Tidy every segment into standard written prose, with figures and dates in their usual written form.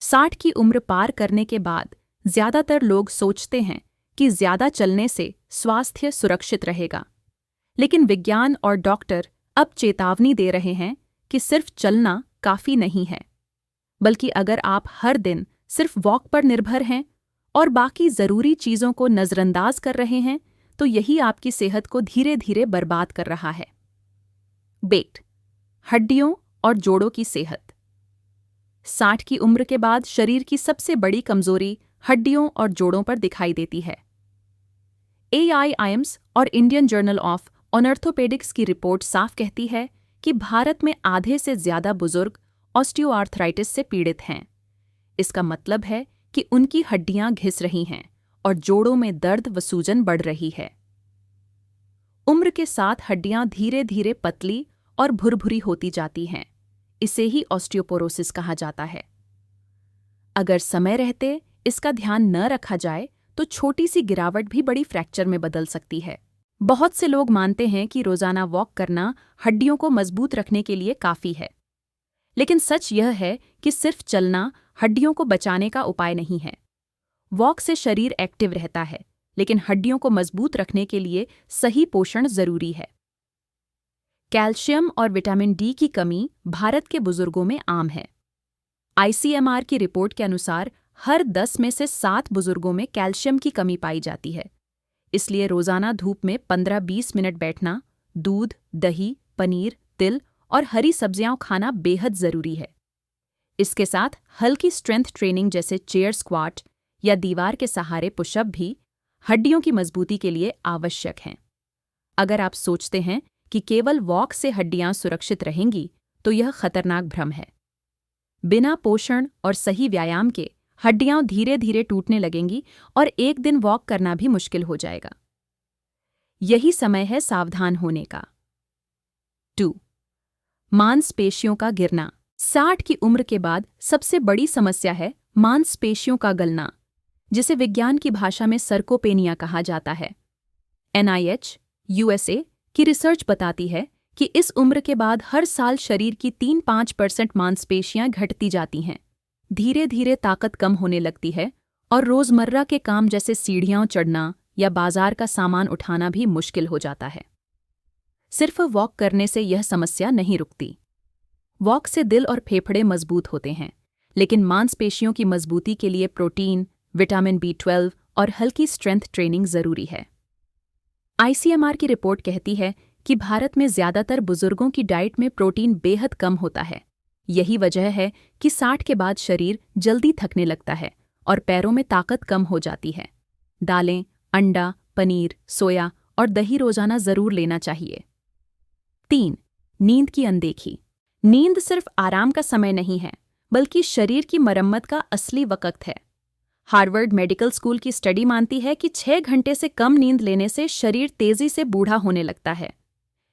60 की उम्र पार करने के बाद ज्यादातर लोग सोचते हैं कि ज्यादा चलने से स्वास्थ्य सुरक्षित रहेगा। लेकिन विज्ञान और डॉक्टर अब चेतावनी दे रहे हैं कि सिर्फ चलना काफी नहीं है, बल्कि अगर आप हर दिन सिर्फ वॉक पर निर्भर हैं और बाकी जरूरी चीजों को नजरअंदाज कर रहे हैं, तो यही आपकी सेहत को धीरे धीरे बर्बाद कर रहा है। वेट, हड्डियों और जोड़ों की सेहत। 60 की उम्र के बाद शरीर की सबसे बड़ी कमजोरी हड्डियों और जोड़ों पर दिखाई देती है। AIIMS और इंडियन जर्नल ऑफ ऑर्थोपेडिक्स की रिपोर्ट साफ कहती है कि भारत में आधे से ज्यादा बुजुर्ग ऑस्टियोआर्थराइटिस से पीड़ित हैं। इसका मतलब है कि उनकी हड्डियां घिस रही हैं और जोड़ों में दर्द व सूजन बढ़ रही है। उम्र के साथ हड्डियां धीरे धीरे पतली और भुरभुरी होती जाती हैं। इसे ही ऑस्टियोपोरोसिस कहा जाता है। अगर समय रहते इसका ध्यान न रखा जाए तो छोटी सी गिरावट भी बड़ी फ्रैक्चर में बदल सकती है। बहुत से लोग मानते हैं कि रोजाना वॉक करना हड्डियों को मजबूत रखने के लिए काफी है, लेकिन सच यह है कि सिर्फ चलना हड्डियों को बचाने का उपाय नहीं है। वॉक से शरीर एक्टिव रहता है, लेकिन हड्डियों को मजबूत रखने के लिए सही पोषण जरूरी है। कैल्शियम और विटामिन डी की कमी भारत के बुजुर्गों में आम है। ICMR की रिपोर्ट के अनुसार हर 10 में से 7 बुजुर्गों में कैल्शियम की कमी पाई जाती है। इसलिए रोजाना धूप में 15-20 मिनट बैठना, दूध, दही, पनीर, तिल और हरी सब्जियां खाना बेहद जरूरी है। इसके साथ हल्की स्ट्रेंथ ट्रेनिंग जैसे चेयर स्क्वाट या दीवार के सहारे पुशअप भी हड्डियों की मजबूती के लिए आवश्यक हैं। अगर आप सोचते हैं कि केवल वॉक से हड्डियां सुरक्षित रहेंगी, तो यह खतरनाक भ्रम है। बिना पोषण और सही व्यायाम के हड्डियां धीरे धीरे टूटने लगेंगी और एक दिन वॉक करना भी मुश्किल हो जाएगा। यही समय है सावधान होने का। 2. मांसपेशियों का गिरना। 60 की उम्र के बाद सबसे बड़ी समस्या है मांसपेशियों का गलना, जिसे विज्ञान की भाषा में सर्कोपेनिया कहा जाता है। NIH, USA की रिसर्च बताती है कि इस उम्र के बाद हर साल शरीर की 3-5% मांसपेशियां घटती जाती हैं। धीरे धीरे ताकत कम होने लगती है और रोजमर्रा के काम जैसे सीढ़ियां चढ़ना या बाजार का सामान उठाना भी मुश्किल हो जाता है। सिर्फ वॉक करने से यह समस्या नहीं रुकती। वॉक से दिल और फेफड़े मजबूत होते हैं, लेकिन मांसपेशियों की मजबूती के लिए प्रोटीन, विटामिन B12 और हल्की स्ट्रेंथ ट्रेनिंग जरूरी है। ICMR की रिपोर्ट कहती है कि भारत में ज्यादातर बुजुर्गों की डाइट में प्रोटीन बेहद कम होता है। यही वजह है कि 60 के बाद शरीर जल्दी थकने लगता है और पैरों में ताकत कम हो जाती है। दालें, अंडा, पनीर, सोया और दही रोजाना जरूर लेना चाहिए। 3. नींद की अनदेखी। नींद सिर्फ आराम का समय नहीं है, बल्कि शरीर की मरम्मत का असली वक्त है। हार्वर्ड मेडिकल स्कूल की स्टडी मानती है कि 6 घंटे से कम नींद लेने से शरीर तेजी से बूढ़ा होने लगता है।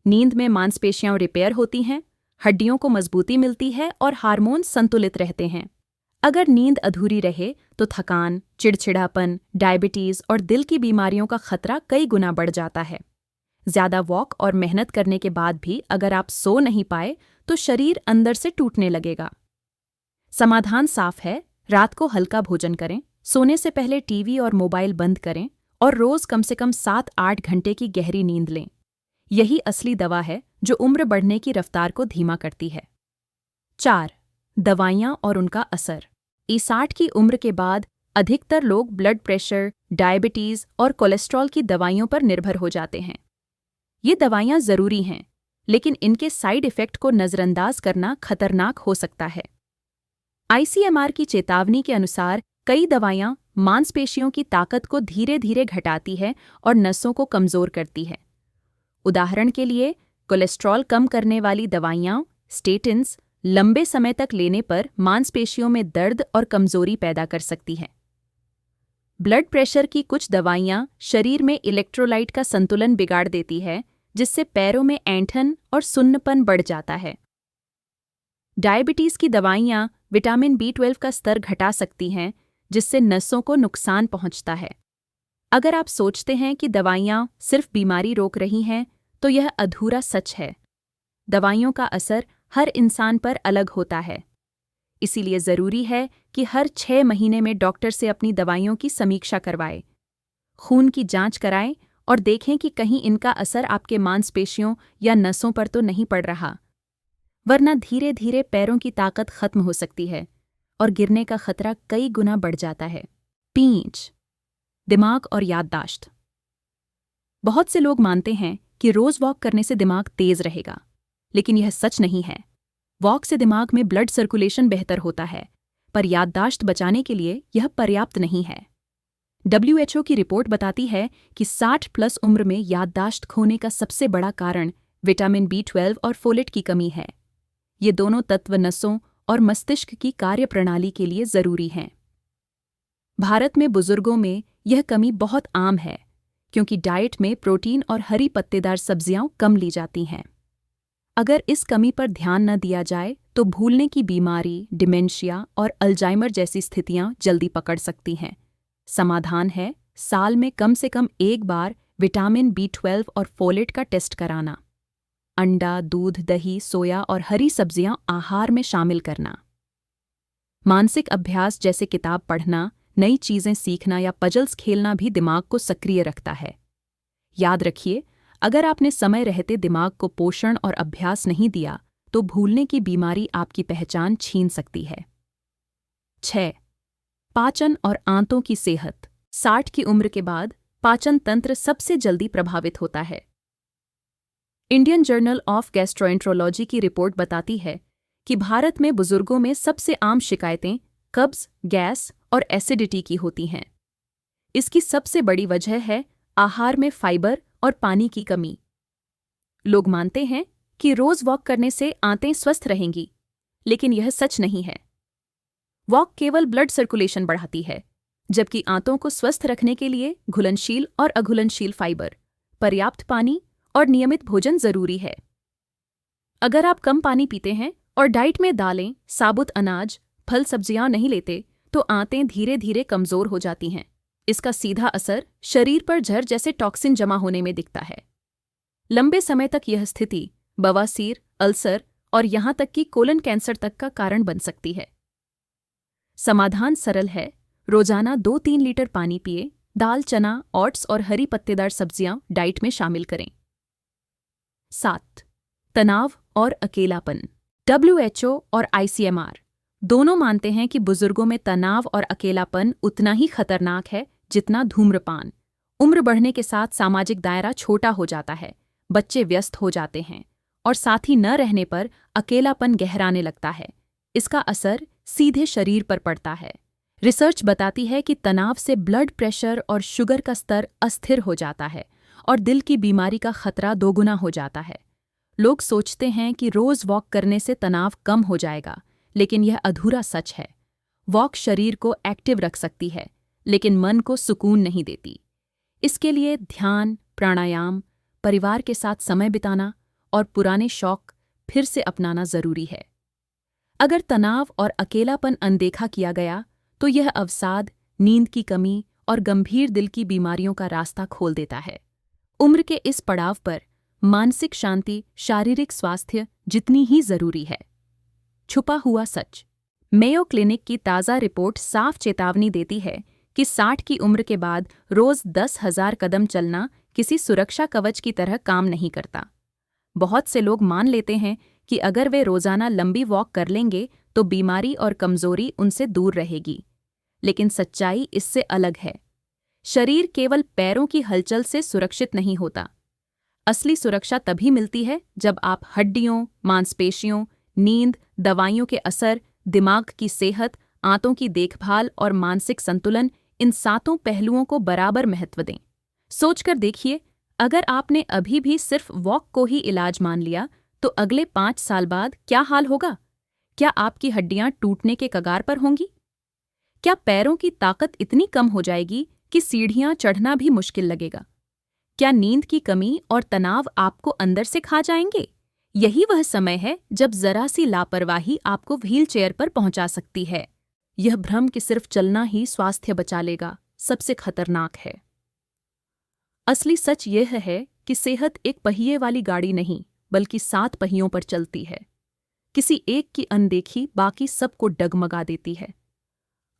नींद में मांसपेशियां रिपेयर होती हैं, हड्डियों को मजबूती मिलती है और हार्मोन संतुलित रहते हैं। अगर नींद अधूरी रहे तो थकान, चिड़चिड़ापन, डायबिटीज और दिल की बीमारियों का खतरा कई गुना बढ़ जाता है। ज्यादा वॉक और मेहनत करने के बाद भी अगर आप सो नहीं पाए तो शरीर अंदर से टूटने लगेगा। समाधान साफ है, रात को हल्का भोजन करें, सोने से पहले टीवी और मोबाइल बंद करें और रोज कम से कम 7-8 घंटे की गहरी नींद लें। यही असली दवा है जो उम्र बढ़ने की रफ्तार को धीमा करती है। 4. दवाइयाँ और उनका असर। 60 की उम्र के बाद अधिकतर लोग ब्लड प्रेशर, डायबिटीज और कोलेस्ट्रॉल की दवाइयों पर निर्भर हो जाते हैं। ये दवाइयाँ जरूरी हैं, लेकिन इनके साइड इफेक्ट को नजरअंदाज करना खतरनाक हो सकता है। ICMR की चेतावनी के अनुसार कई दवाइयाँ मांसपेशियों की ताकत को धीरे धीरे घटाती है और नसों को कमजोर करती है। उदाहरण के लिए, कोलेस्ट्रॉल कम करने वाली दवाइयाँ, स्टेटिन्स, लंबे समय तक लेने पर मांसपेशियों में दर्द और कमजोरी पैदा कर सकती हैं। ब्लड प्रेशर की कुछ दवाइयाँ शरीर में इलेक्ट्रोलाइट का संतुलन बिगाड़ देती है, जिससे पैरों में ऐंठन और सुन्नपन बढ़ जाता है। डायबिटीज की दवाइयाँ विटामिन B12 का स्तर घटा सकती हैं, जिससे नसों को नुकसान पहुंचता है। अगर आप सोचते हैं कि दवाइयाँ सिर्फ बीमारी रोक रही हैं, तो यह अधूरा सच है। दवाइयों का असर हर इंसान पर अलग होता है, इसीलिए ज़रूरी है कि हर 6 महीने में डॉक्टर से अपनी दवाइयों की समीक्षा करवाएं। खून की जांच कराएं और देखें कि कहीं इनका असर आपके मांसपेशियों या नसों पर तो नहीं पड़ रहा, वरना धीरे धीरे पैरों की ताकत खत्म हो सकती है और गिरने का खतरा कई गुना बढ़ जाता है। 5. दिमाग और याददाश्त। बहुत से लोग मानते हैं कि रोज वॉक करने से दिमाग तेज रहेगा, लेकिन यह सच नहीं है। वॉक से दिमाग में ब्लड सर्कुलेशन बेहतर होता है, पर याददाश्त बचाने के लिए यह पर्याप्त नहीं है। WHO की रिपोर्ट बताती है कि 60+ उम्र में याददाश्त खोने का सबसे बड़ा कारण विटामिन B12 और फोलेट की कमी है। ये दोनों तत्व नसों और मस्तिष्क की कार्यप्रणाली के लिए जरूरी हैं। भारत में बुजुर्गों में यह कमी बहुत आम है, क्योंकि डाइट में प्रोटीन और हरी पत्तेदार सब्जियां कम ली जाती हैं। अगर इस कमी पर ध्यान न दिया जाए तो भूलने की बीमारी, डिमेंशिया और अल्जाइमर जैसी स्थितियां जल्दी पकड़ सकती हैं। समाधान है साल में कम से कम एक बार विटामिन B12 और फोलेट का टेस्ट कराना। अंडा, दूध, दही, सोया और हरी सब्जियां आहार में शामिल करना। मानसिक अभ्यास जैसे किताब पढ़ना, नई चीजें सीखना या पजल्स खेलना भी दिमाग को सक्रिय रखता है। याद रखिए, अगर आपने समय रहते दिमाग को पोषण और अभ्यास नहीं दिया तो भूलने की बीमारी आपकी पहचान छीन सकती है। 6. पाचन और आंतों की सेहत। 60 की उम्र के बाद पाचन तंत्र सबसे जल्दी प्रभावित होता है। इंडियन जर्नल ऑफ गैस्ट्रोएंट्रोलॉजी की रिपोर्ट बताती है कि भारत में बुजुर्गों में सबसे आम शिकायतें कब्ज, गैस और एसिडिटी की होती हैं। इसकी सबसे बड़ी वजह है आहार में फाइबर और पानी की कमी। लोग मानते हैं कि रोज वॉक करने से आंतें स्वस्थ रहेंगी, लेकिन यह सच नहीं है। वॉक केवल ब्लड सर्कुलेशन बढ़ाती है, जबकि आंतों को स्वस्थ रखने के लिए घुलनशील और अघुलनशील फाइबर, पर्याप्त पानी और नियमित भोजन जरूरी है। अगर आप कम पानी पीते हैं और डाइट में दालें, साबुत अनाज, फल सब्जियां नहीं लेते तो आंतें धीरे धीरे कमजोर हो जाती हैं। इसका सीधा असर शरीर पर जहर जैसे टॉक्सिन जमा होने में दिखता है। लंबे समय तक यह स्थिति बवासीर, अल्सर और यहां तक कि कोलन कैंसर तक का कारण बन सकती है। समाधान सरल है, रोजाना 2-3 लीटर पानी पिए, दाल, चना, ओट्स और हरी पत्तेदार सब्जियां डाइट में शामिल करें। 7. तनाव और अकेलापन। WHO और ICMR दोनों मानते हैं कि बुजुर्गों में तनाव और अकेलापन उतना ही खतरनाक है जितना धूम्रपान। उम्र बढ़ने के साथ सामाजिक दायरा छोटा हो जाता है, बच्चे व्यस्त हो जाते हैं और साथी न रहने पर अकेलापन गहराने लगता है। इसका असर सीधे शरीर पर पड़ता है। रिसर्च बताती है कि तनाव से ब्लड प्रेशर और शुगर का स्तर अस्थिर हो जाता है और दिल की बीमारी का खतरा दोगुना हो जाता है। लोग सोचते हैं कि रोज वॉक करने से तनाव कम हो जाएगा, लेकिन यह अधूरा सच है। वॉक शरीर को एक्टिव रख सकती है, लेकिन मन को सुकून नहीं देती। इसके लिए ध्यान, प्राणायाम, परिवार के साथ समय बिताना और पुराने शौक फिर से अपनाना जरूरी है। अगर तनाव और अकेलापन अनदेखा किया गया तो यह अवसाद, नींद की कमी और गंभीर दिल की बीमारियों का रास्ता खोल देता है। उम्र के इस पड़ाव पर मानसिक शांति, शारीरिक स्वास्थ्य जितनी ही जरूरी है। छुपा हुआ सच। मेयो क्लिनिक की ताज़ा रिपोर्ट साफ चेतावनी देती है कि 60 की उम्र के बाद रोज 10,000 कदम चलना किसी सुरक्षा कवच की तरह काम नहीं करता। बहुत से लोग मान लेते हैं कि अगर वे रोजाना लंबी वॉक कर लेंगे तो बीमारी और कमजोरी उनसे दूर रहेगी, लेकिन सच्चाई इससे अलग है। शरीर केवल पैरों की हलचल से सुरक्षित नहीं होता। असली सुरक्षा तभी मिलती है जब आप हड्डियों, मांसपेशियों, नींद, दवाइयों के असर, दिमाग की सेहत, आंतों की देखभाल और मानसिक संतुलन, इन 7 पहलुओं को बराबर महत्व दें। सोचकर देखिए, अगर आपने अभी भी सिर्फ वॉक को ही इलाज मान लिया तो अगले 5 साल बाद क्या हाल होगा? क्या आपकी हड्डियां टूटने के कगार पर होंगी? क्या पैरों की ताकत इतनी कम हो जाएगी कि सीढ़ियां चढ़ना भी मुश्किल लगेगा? क्या नींद की कमी और तनाव आपको अंदर से खा जाएंगे? यही वह समय है जब जरा सी लापरवाही आपको व्हीलचेयर पर पहुंचा सकती है। यह भ्रम कि सिर्फ चलना ही स्वास्थ्य बचा लेगा सबसे खतरनाक है। असली सच यह है कि सेहत एक पहिए वाली गाड़ी नहीं, बल्कि 7 पहियों पर चलती है। किसी एक की अनदेखी बाकी सबको डगमगा देती है।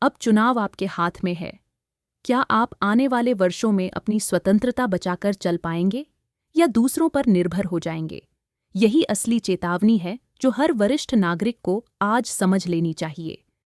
अब चुनाव आपके हाथ में है। क्या आप आने वाले वर्षों में अपनी स्वतंत्रता बचाकर चल पाएंगे या दूसरों पर निर्भर हो जाएंगे? यही असली चेतावनी है जो हर वरिष्ठ नागरिक को आज समझ लेनी चाहिए।